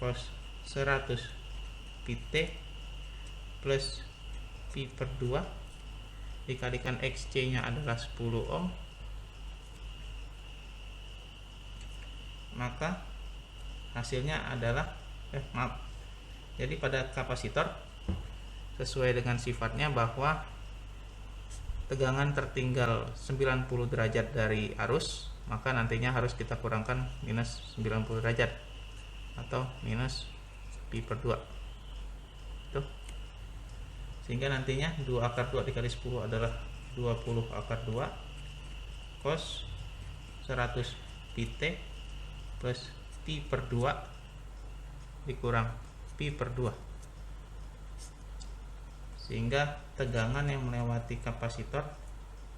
cos 100 pt plus pi per 2 dikalikan XC nya adalah 10 ohm. Maka hasilnya adalah jadi pada kapasitor sesuai dengan sifatnya bahwa tegangan tertinggal 90 derajat dari arus, maka nantinya harus kita kurangkan minus 90 derajat atau minus pi per 2 itu, sehingga nantinya 2 akar 2 dikali 10 adalah 20 akar 2 cos 100 pt plus pi per 2 dikurang pi per 2, sehingga tegangan yang melewati kapasitor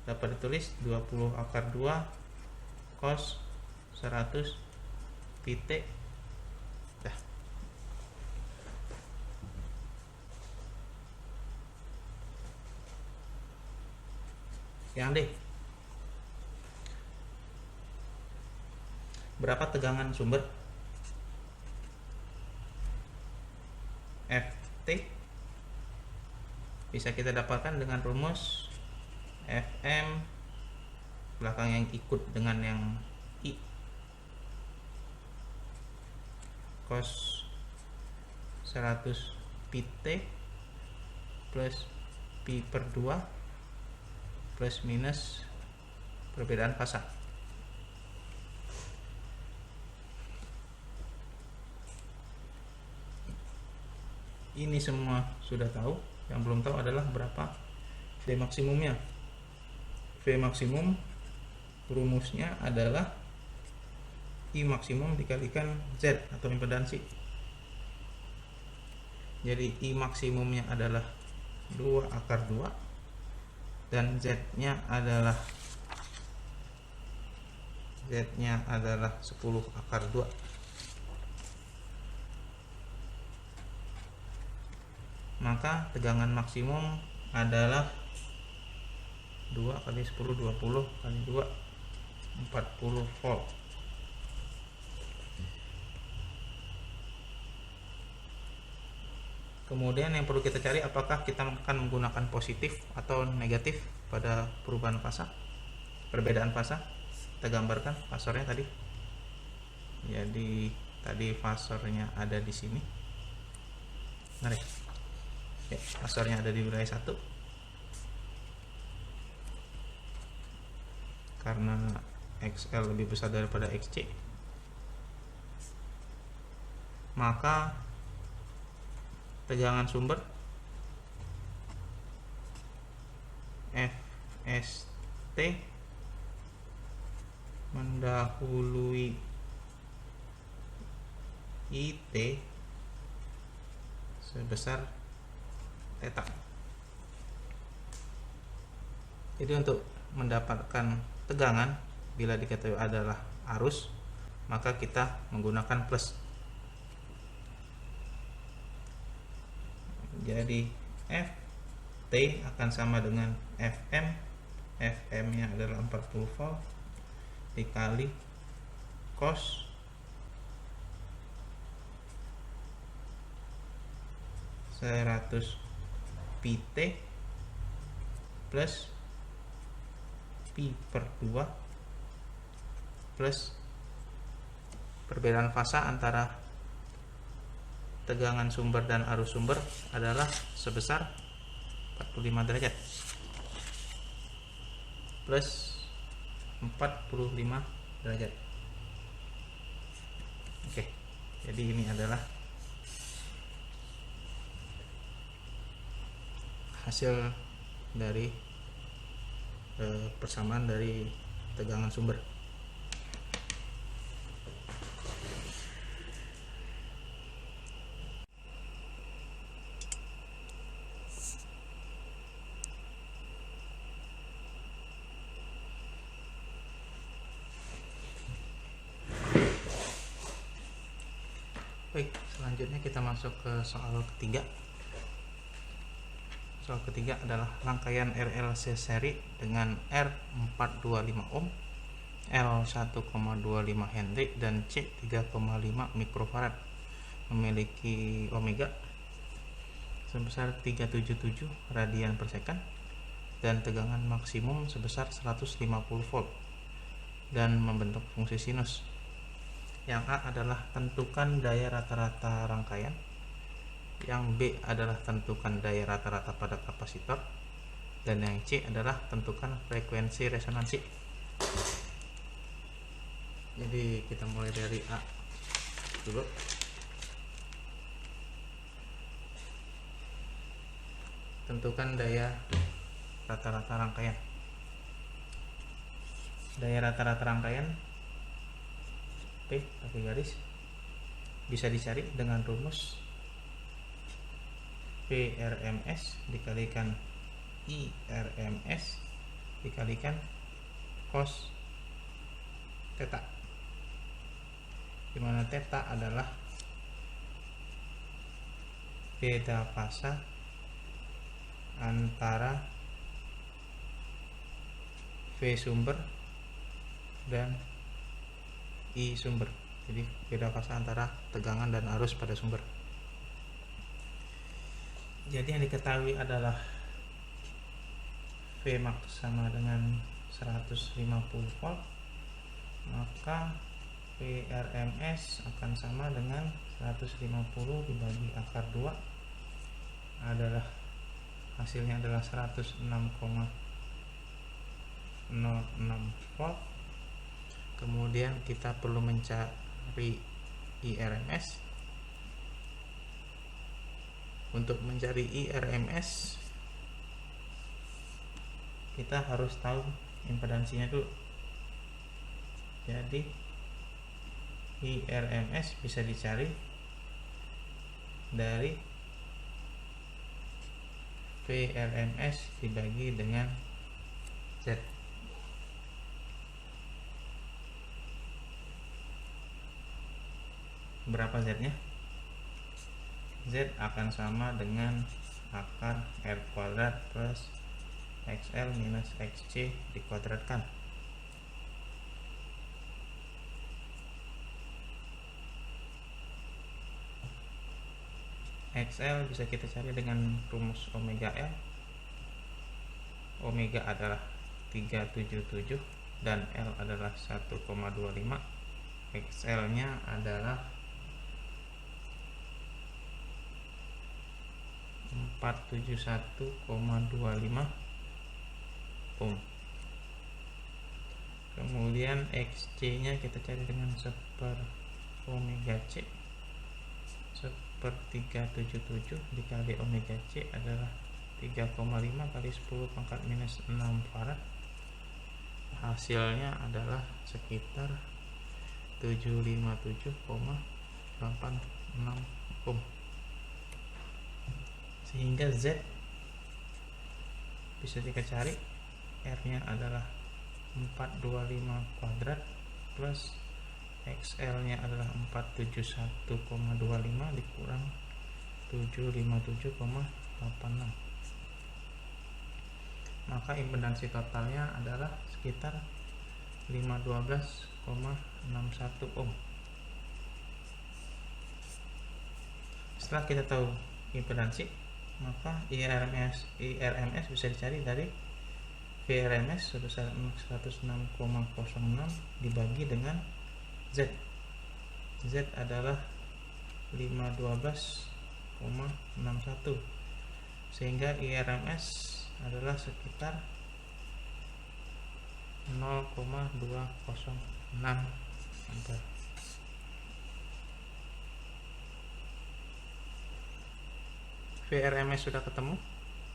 dapat ditulis 20 akar 2 cos 100 pt. Dah. Yang D, berapa tegangan sumber? Ft bisa kita dapatkan dengan rumus Fm belakang yang ikut dengan yang I cos 100 pt plus pi per 2 plus minus perbedaan fasa. Ini semua sudah tahu. Yang belum tahu adalah berapa V maksimumnya. V maksimum rumusnya adalah I maksimum dikalikan Z atau impedansi. Jadi I maksimumnya adalah 2 akar 2 dan Z nya adalah 10 akar 2. Maka tegangan maksimum adalah 2 kali 10 20 kali 2 40 volt. Kemudian yang perlu kita cari apakah kita akan menggunakan positif atau negatif pada perubahan fasa, perbedaan fasa. Kita gambarkan fasornya tadi. Jadi tadi fasornya ada di sini. Mari. Ya, fasornya ada di wilayah 1. Karena XL lebih besar daripada XC, maka tegangan sumber FST mendahului IT sebesar theta. Jadi untuk mendapatkan tegangan bila diketahui adalah arus, maka kita menggunakan plus. Jadi Ft akan sama dengan Fm. Fm nya adalah 40 volt dikali cos 100 pt plus pi per 2 plus perbedaan fasa antara tegangan sumber dan arus sumber adalah sebesar 45 derajat plus 45 derajat. Oke, jadi ini adalah hasil dari persamaan dari tegangan sumber. Baik, selanjutnya kita masuk ke soal ketiga. Soal ketiga adalah rangkaian RLC seri dengan R425 ohm, L 1,25 Henry dan C 3,5 mikrofarad memiliki omega sebesar 377 radian per second dan tegangan maksimum sebesar 150 volt dan membentuk fungsi sinus. Yang A adalah tentukan daya rata-rata rangkaian, yang B adalah tentukan daya rata-rata pada kapasitor, dan yang C adalah tentukan frekuensi resonansi. Jadi kita mulai dari A dulu. Tentukan daya rata-rata rangkaian. Daya rata-rata rangkaian P pakai garis bisa dicari dengan rumus PRMS dikalikan IRMS dikalikan cos theta, dimana theta adalah beda fasa antara V sumber dan I sumber. Jadi beda fasa antara tegangan dan arus pada sumber. Jadi yang diketahui adalah Vmax sama dengan 150 volt, maka PRMS akan sama dengan 150 dibagi akar 2 adalah hasilnya adalah 106,06 volt. Kemudian kita perlu mencari IRMS. Untuk mencari IRMS kita harus tahu impedansinya dulu. Jadi IRMS bisa dicari dari VRMS dibagi dengan Z. Berapa Z-nya? Z akan sama dengan akar R kuadrat plus XL minus XC dikuadratkan. XL bisa kita cari dengan rumus omega L. Omega adalah 377 dan L adalah 1,25. XL nya adalah 471,25 ohm. Kemudian XC nya kita cari dengan 1 per omega C. 1 per 377 dikali omega C adalah 3,5 kali 10 pangkat minus 6 farad. Hasilnya adalah sekitar 757,86 ohm. Sehingga Z bisa kita cari, R nya adalah 425 kuadrat plus XL nya adalah 471,25 dikurang 757,86, maka impedansi totalnya adalah sekitar 512,61 ohm. Setelah kita tahu impedansi, maka IRMS bisa dicari dari VRMS sebesar 106,06 dibagi dengan Z. Z adalah 512,61, sehingga IRMS adalah sekitar 0,206 ampere. VRMS sudah ketemu,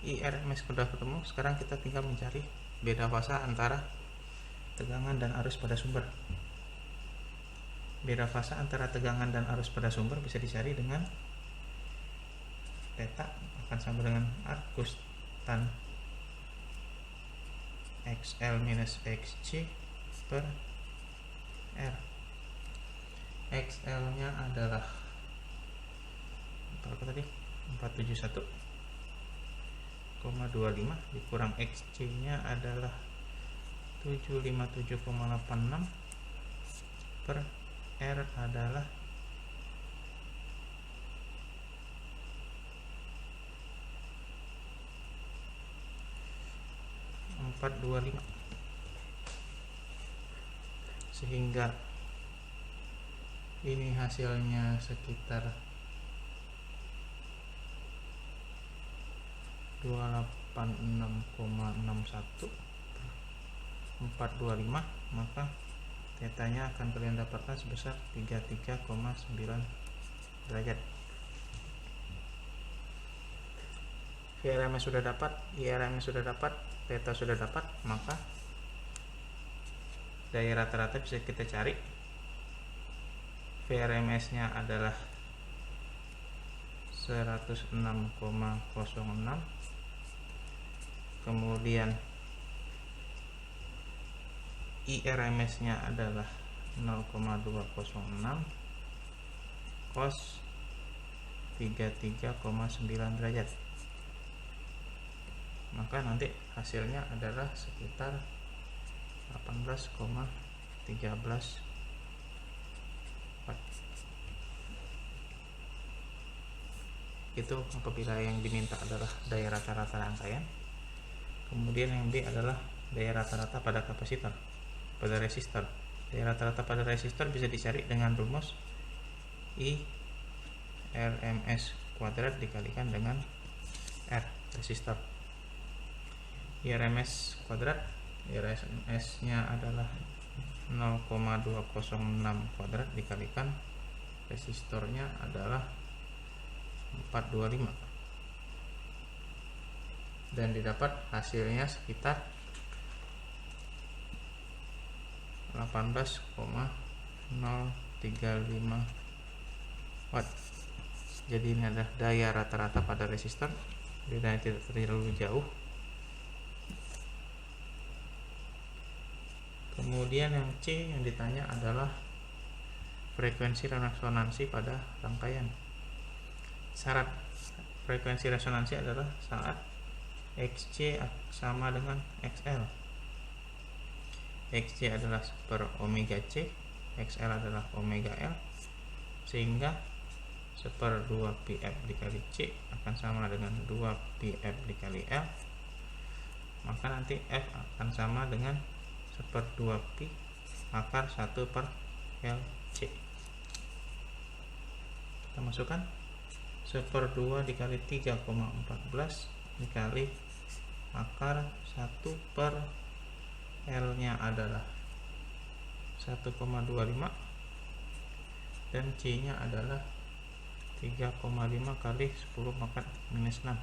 IRMS sudah ketemu. Sekarang kita tinggal mencari beda fasa antara tegangan dan arus pada sumber. Beda fasa antara tegangan dan arus pada sumber bisa dicari dengan theta akan sama dengan R cos tan XL minus XC per R. XL nya adalah berapa tadi? 471,86 dikurang XC nya adalah 757,86 per R adalah 425, sehingga ini hasilnya sekitar 286,61 425, maka tetanya akan kalian dapatkan sebesar 33,9 derajat. VRM sudah dapat, IRM sudah dapat, theta sudah dapat, maka daya rata-rata bisa kita cari. VRMS nya adalah 106,06, kemudian IRMS nya adalah 0,206, cos 33,9 derajat, maka nanti hasilnya adalah sekitar 18,13 watt. Itu apabila yang diminta adalah daya rata-rata rangkaian. Kemudian yang B adalah daya rata-rata pada kapasitor, pada resistor. Daya rata-rata pada resistor bisa dicari dengan rumus I RMS kuadrat dikalikan dengan R resistor. IRMS kuadrat, IRMS nya adalah 0,206 kuadrat dikalikan resistornya adalah 425, dan didapat hasilnya sekitar 18,035 watt. Jadi ini adalah daya rata-rata pada resistor, tidak terlalu jauh. Kemudian yang C yang ditanya adalah frekuensi resonansi pada rangkaian. Syarat frekuensi resonansi adalah saat XC sama dengan XL. XC adalah per omega C, XL adalah omega L, sehingga 1/2 PF dikali C akan sama dengan 2 PF dikali L, maka nanti F akan sama dengan 1/2 pi akar 1/LC. Kita masukkan 1/2 dikali 3,14 dikali akar 1/L nya adalah 1,25, dan C nya adalah 3,5 kali 10 pangkat minus 6.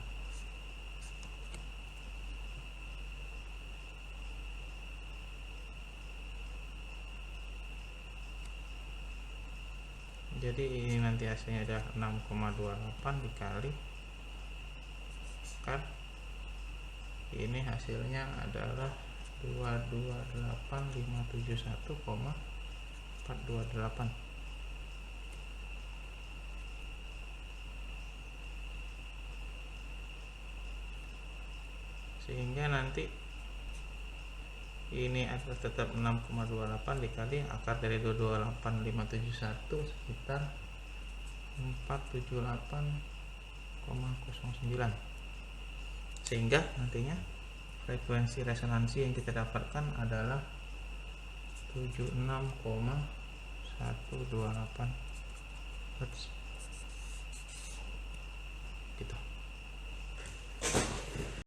Jadi ini nanti hasilnya adalah 6,28 dikali akar, ini hasilnya adalah 228571,428. Sehingga nanti ini adalah tetap 6,28 dikali akar dari 228571 sekitar 478,09, sehingga nantinya frekuensi resonansi yang kita dapatkan adalah 76,128 Hz gitu.